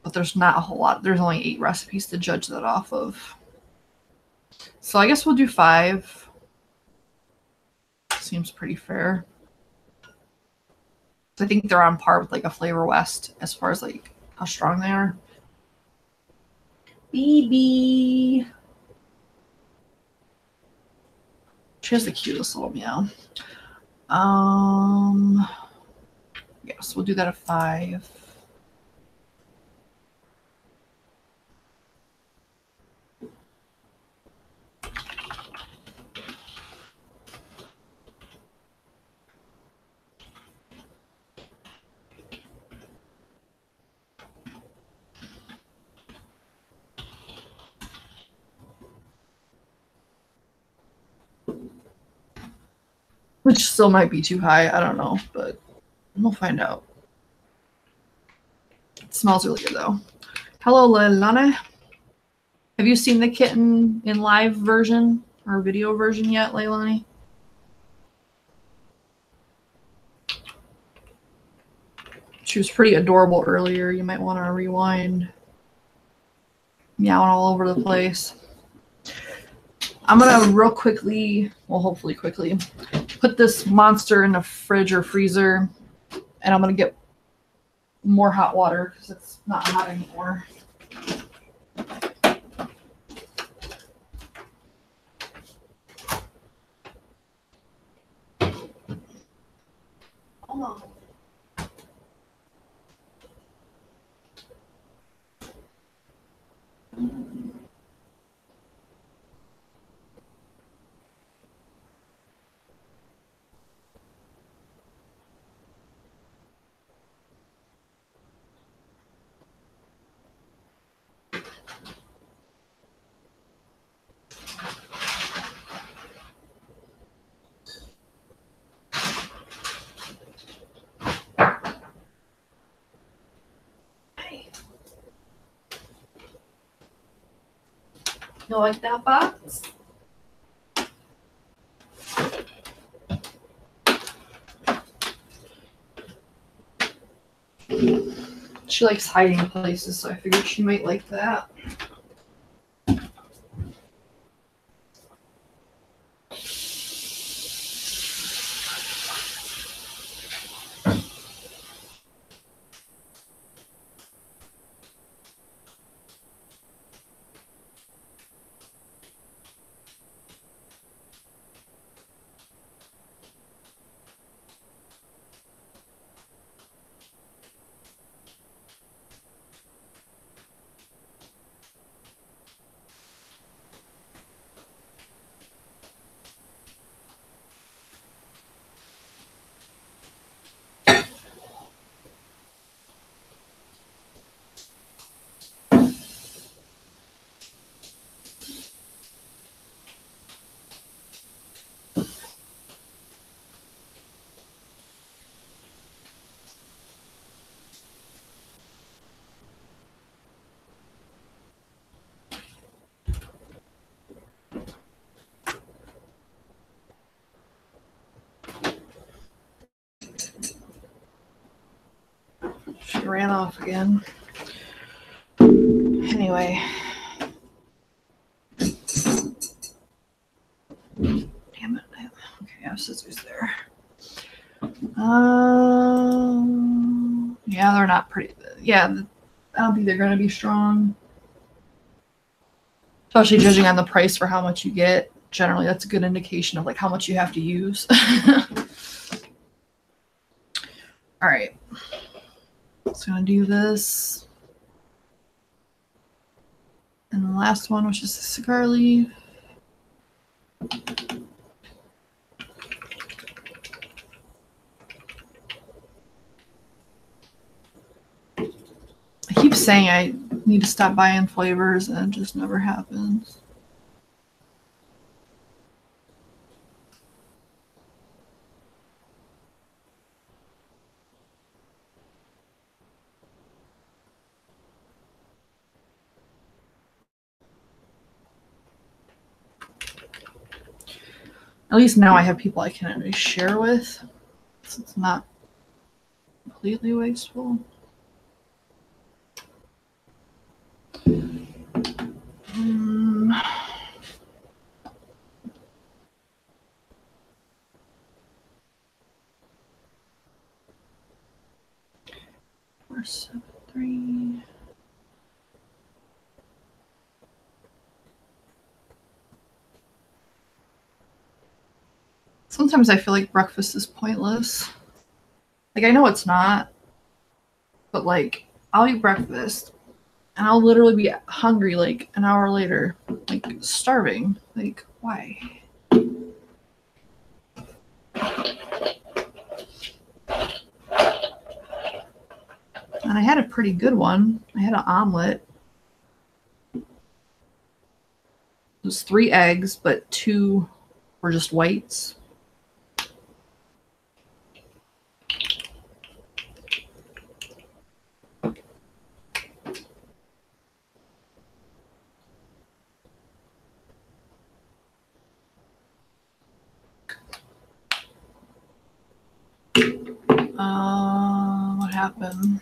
But there's not a whole lot. There's only 8 recipes to judge that off of. So I guess we'll do 5. Seems pretty fair. I think they're on par with like a Flavor West as far as like how strong they are. BB. She has the cutest little meow. Yes, we'll do that at 5. Which still might be too high. I don't know, but we'll find out. It smells really good though. Hello, Leilani. Have you seen the kitten in live version or video version yet, Leilani? She was pretty adorable earlier. You might want to rewind. Meowing all over the place. I'm gonna real quickly, well, hopefully quickly, put this monster in the fridge or freezer, and I'm gonna get more hot water because it's not hot anymore. Hold on. You like that box? She likes hiding places, so I figured she might like that. She ran off again. Anyway. Damn it. Okay, I have scissors there. Yeah, they're not pretty. Yeah, I don't think they're going to be strong. Especially judging on the price for how much you get. Generally, that's a good indication of like how much you have to use. All right. So I'm going to do this. And the last one, which is the cigar leaf. I keep saying I need to stop buying flavors and it just never happens. At least now I have people I can actually share with, so it's not completely wasteful. Four, 7, 3. Sometimes I feel like breakfast is pointless. Like, I know it's not, but like, I'll eat breakfast and I'll literally be hungry like an hour later, like starving. Like, why? And I had a pretty good one. I had an omelet. It was 3 eggs, but 2 were just whites. What happened?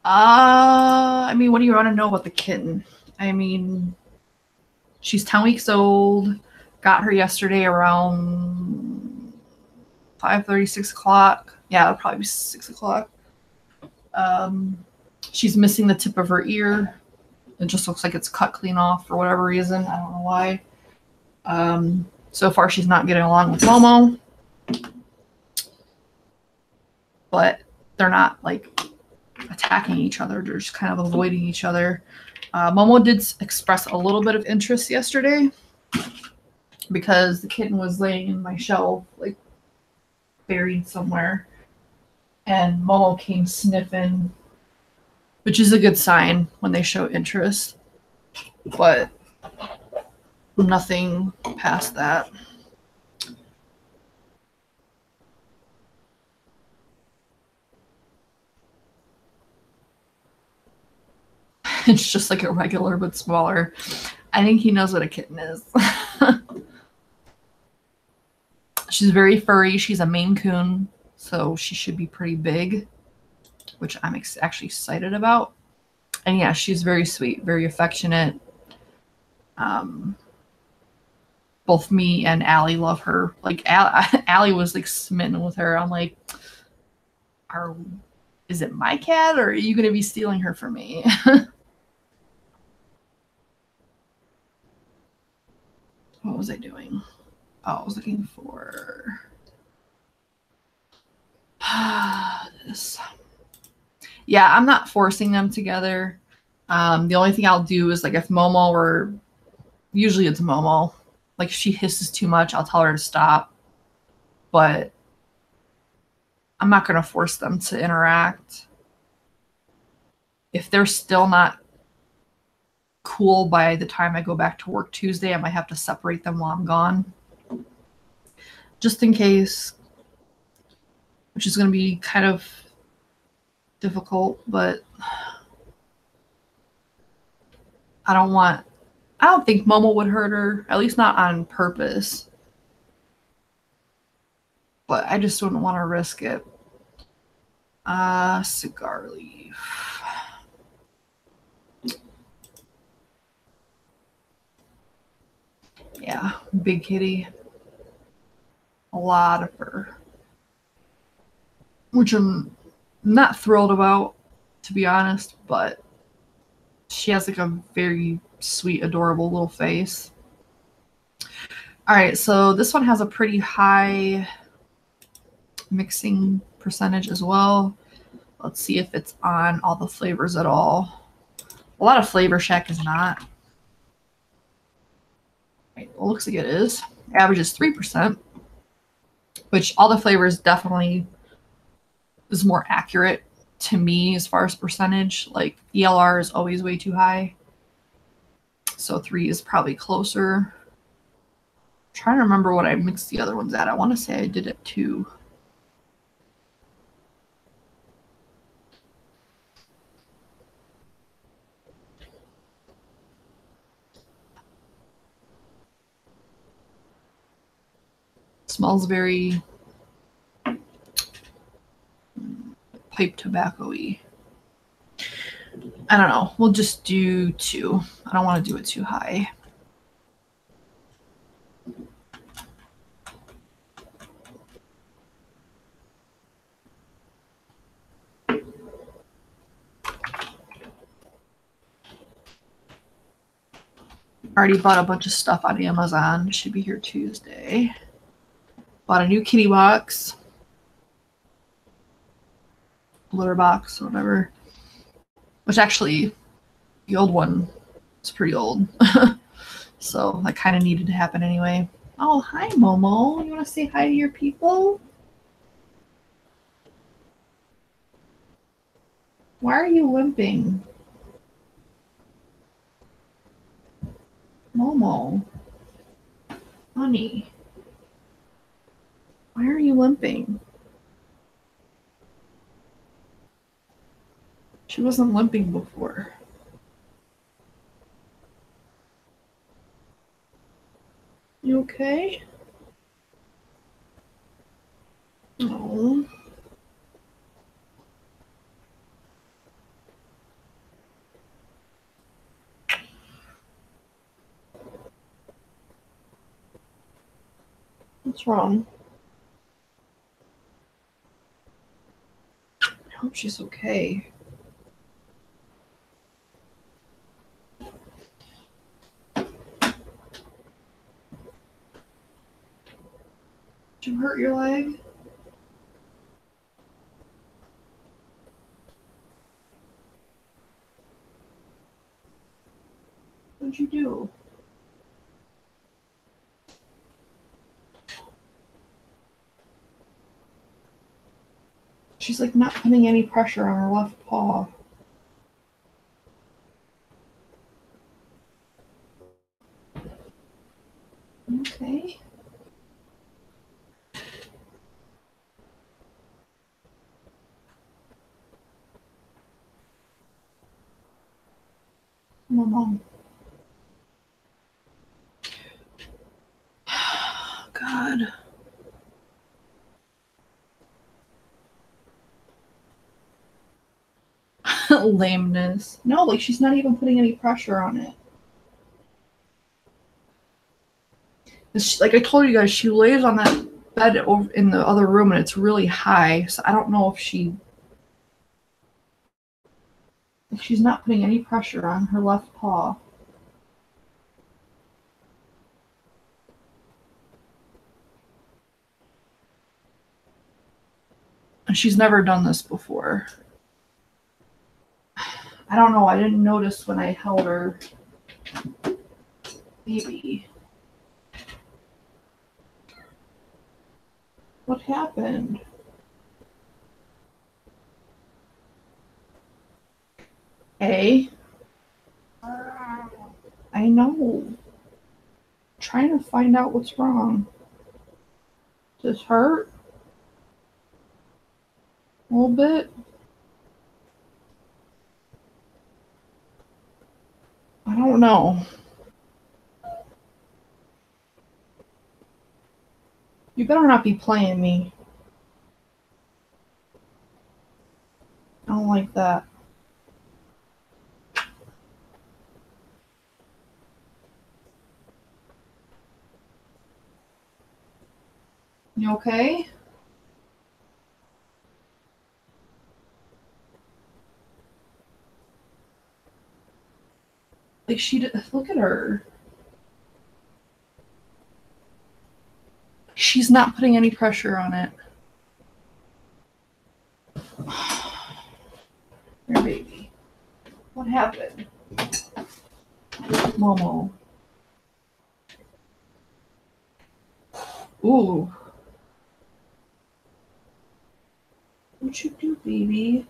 I mean, what do you want to know about the kitten? I mean, she's 10 weeks old. Got her yesterday around 5:30, 6 o'clock. Yeah, it'll probably be 6 o'clock. She's missing the tip of her ear. It just looks like it's cut clean off for whatever reason. I don't know why. So far, she's not getting along with MoMo. But they're not like attacking each other. They're just kind of avoiding each other. MoMo did express a little bit of interest yesterday because the kitten was laying in my shelf, like buried somewhere. And Momo came sniffing, which is a good sign when they show interest. But nothing past that. It's just like a regular but smaller. I think he knows what a kitten is. She's very furry. She's a Maine Coon, so she should be pretty big, which I'm actually excited about. And yeah, she's very sweet, very affectionate. Both me and Allie love her. Like Allie was like smitten with her. I'm like, is it my cat or are you going to be stealing her from me? What was I doing? Oh, I was looking for this. Yeah, I'm not forcing them together. The only thing I'll do is like if Momo or usually it's Momo. Like if she hisses too much, I'll tell her to stop. But I'm not going to force them to interact. If they're still not cool by the time I go back to work Tuesday, I might have to separate them while I'm gone. Just in case, which is going to be kind of difficult, but I don't think Momo would hurt her, at least not on purpose. But I just wouldn't want to risk it. Cigar leaf. Yeah, big kitty. A lot of fur. Which I'm not thrilled about, to be honest, but she has like a very sweet, adorable little face. All right, so this one has a pretty high mixing percentage as well. Let's see if it's on all the flavors at all. A lot of Flavor Shack is not. Right, well, looks like it is. Average is 3%, which all the flavors definitely is more accurate to me as far as percentage. Like ELR is always way too high. So 3 is probably closer. I'm trying to remember what I mixed the other ones at. I want to say I did it 2. smells very pipe tobacco-y. I don't know. We'll just do 2. I don't want to do it too high. Already bought a bunch of stuff on Amazon. Should be here Tuesday. Bought a new kitty box. Litter box, whatever. Which actually, the old one is pretty old. So that kind of needed to happen anyway. Oh, hi, Momo. You want to say hi to your people? Why are you limping? Momo. Honey. Why are you limping? She wasn't limping before. You okay? Oh. What's wrong? I hope she's okay. Did you hurt your leg? What'd you do? She's like not putting any pressure on her left paw. Okay. Mom. God. Lameness. No, like she's not even putting any pressure on it. Like I told you guys, she lays on that bed over in the other room and it's really high. So I don't know if she's not putting any pressure on her left paw. And she's never done this before. I don't know. I didn't notice when I held her. Maybe. What happened? I know. I'm trying to find out what's wrong. Does this hurt? A little bit? I don't know. You better not be playing me. I don't like that. You okay? Like look at her. She's not putting any pressure on it. Here, baby. What happened? Momo. Ooh. What'd you do, baby?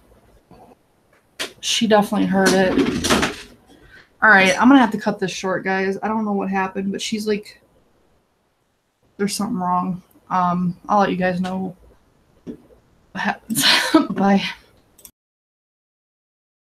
She definitely heard it. All right, I'm gonna have to cut this short, guys. I don't know what happened, but she's like, there's something wrong. I'll let you guys know what happens. Bye.